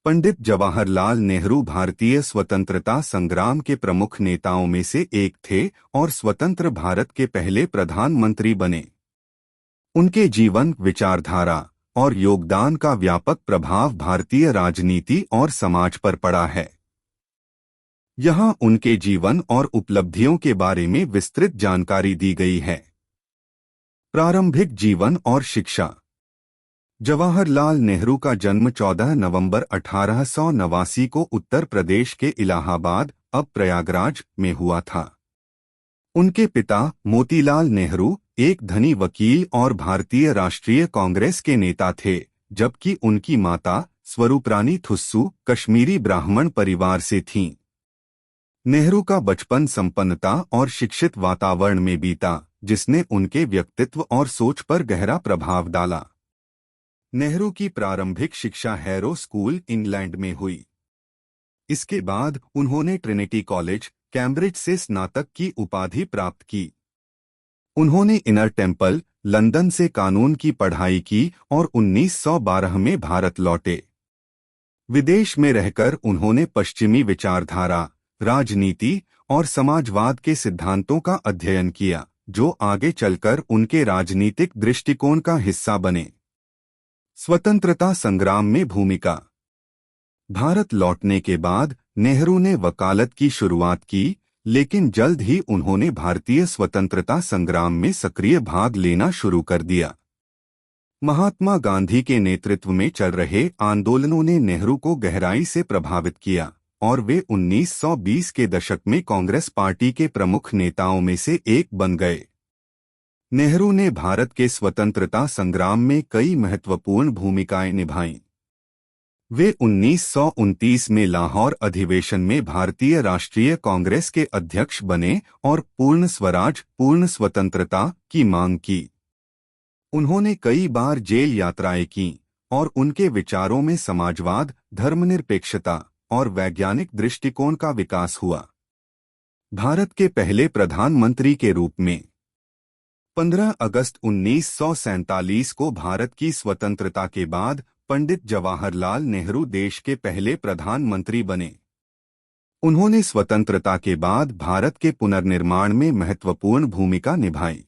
पंडित जवाहरलाल नेहरू भारतीय स्वतंत्रता संग्राम के प्रमुख नेताओं में से एक थे और स्वतंत्र भारत के पहले प्रधानमंत्री बने। उनके जीवन, विचारधारा और योगदान का व्यापक प्रभाव भारतीय राजनीति और समाज पर पड़ा है। यहाँ उनके जीवन और उपलब्धियों के बारे में विस्तृत जानकारी दी गई है। प्रारंभिक जीवन और शिक्षा। जवाहरलाल नेहरू का जन्म 14 नवंबर 1889 को उत्तर प्रदेश के इलाहाबाद, अब प्रयागराज में हुआ था। उनके पिता मोतीलाल नेहरू एक धनी वकील और भारतीय राष्ट्रीय कांग्रेस के नेता थे, जबकि उनकी माता स्वरूपरानी थुस्सू कश्मीरी ब्राह्मण परिवार से थीं। नेहरू का बचपन संपन्नता और शिक्षित वातावरण में बीता, जिसने उनके व्यक्तित्व और सोच पर गहरा प्रभाव डाला। नेहरू की प्रारंभिक शिक्षा हैरो स्कूल, इंग्लैंड में हुई। इसके बाद उन्होंने ट्रिनिटी कॉलेज, कैम्ब्रिज से स्नातक की उपाधि प्राप्त की। उन्होंने इनर टेम्पल, लंदन से कानून की पढ़ाई की और 1912 में भारत लौटे। विदेश में रहकर उन्होंने पश्चिमी विचारधारा, राजनीति और समाजवाद के सिद्धांतों का अध्ययन किया, जो आगे चलकर उनके राजनीतिक दृष्टिकोण का हिस्सा बने। स्वतंत्रता संग्राम में भूमिका। भारत लौटने के बाद नेहरू ने वकालत की शुरुआत की, लेकिन जल्द ही उन्होंने भारतीय स्वतंत्रता संग्राम में सक्रिय भाग लेना शुरू कर दिया। महात्मा गांधी के नेतृत्व में चल रहे आंदोलनों ने नेहरू को गहराई से प्रभावित किया और वे 1920 के दशक में कांग्रेस पार्टी के प्रमुख नेताओं में से एक बन गए। नेहरू ने भारत के स्वतंत्रता संग्राम में कई महत्वपूर्ण भूमिकाएं निभाईं। वे 1929 में लाहौर अधिवेशन में भारतीय राष्ट्रीय कांग्रेस के अध्यक्ष बने और पूर्ण स्वराज, पूर्ण स्वतंत्रता की मांग की। उन्होंने कई बार जेल यात्राएं की और उनके विचारों में समाजवाद, धर्मनिरपेक्षता और वैज्ञानिक दृष्टिकोण का विकास हुआ। भारत के पहले प्रधानमंत्री के रूप में 15 अगस्त 1947 को भारत की स्वतंत्रता के बाद पंडित जवाहरलाल नेहरू देश के पहले प्रधानमंत्री बने। उन्होंने स्वतंत्रता के बाद भारत के पुनर्निर्माण में महत्वपूर्ण भूमिका निभाई।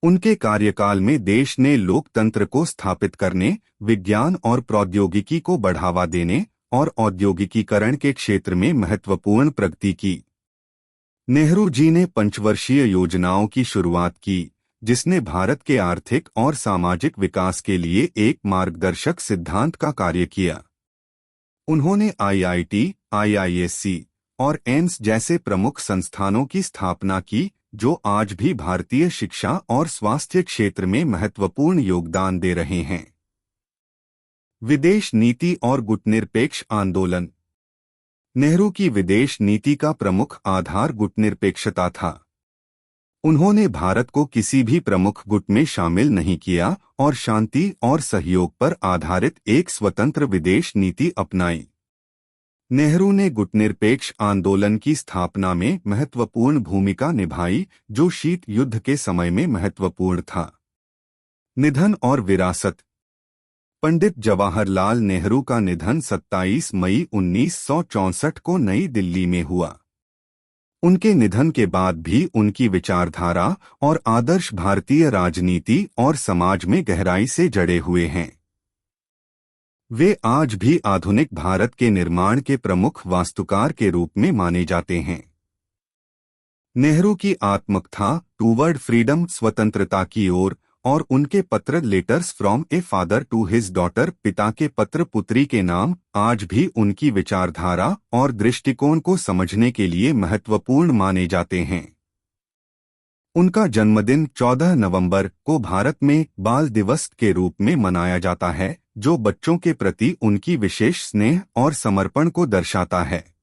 उनके कार्यकाल में देश ने लोकतंत्र को स्थापित करने, विज्ञान और प्रौद्योगिकी को बढ़ावा देने और औद्योगिकीकरण के क्षेत्र में महत्वपूर्ण प्रगति की। नेहरू जी ने पंचवर्षीय योजनाओं की शुरुआत की, जिसने भारत के आर्थिक और सामाजिक विकास के लिए एक मार्गदर्शक सिद्धांत का कार्य किया। उन्होंने IIT, IISc और एम्स जैसे प्रमुख संस्थानों की स्थापना की, जो आज भी भारतीय शिक्षा और स्वास्थ्य क्षेत्र में महत्वपूर्ण योगदान दे रहे हैं। विदेश नीति और गुटनिरपेक्ष आंदोलन। नेहरू की विदेश नीति का प्रमुख आधार गुटनिरपेक्षता था। उन्होंने भारत को किसी भी प्रमुख गुट में शामिल नहीं किया और शांति और सहयोग पर आधारित एक स्वतंत्र विदेश नीति अपनाई। नेहरू ने गुटनिरपेक्ष आंदोलन की स्थापना में महत्वपूर्ण भूमिका निभाई, जो शीत युद्ध के समय में महत्वपूर्ण था। निधन और विरासत। पंडित जवाहरलाल नेहरू का निधन 27 मई 1964 को नई दिल्ली में हुआ। उनके निधन के बाद भी उनकी विचारधारा और आदर्श भारतीय राजनीति और समाज में गहराई से जड़े हुए हैं। वे आज भी आधुनिक भारत के निर्माण के प्रमुख वास्तुकार के रूप में माने जाते हैं। नेहरू की आत्मकथा टूवर्ड फ्रीडम, स्वतंत्रता की ओर, और उनके पत्र letters from a father to his daughter, पिता के पत्र पुत्री के नाम, आज भी उनकी विचारधारा और दृष्टिकोण को समझने के लिए महत्वपूर्ण माने जाते हैं। उनका जन्मदिन 14 नवंबर को भारत में बाल दिवस के रूप में मनाया जाता है, जो बच्चों के प्रति उनकी विशेष स्नेह और समर्पण को दर्शाता है।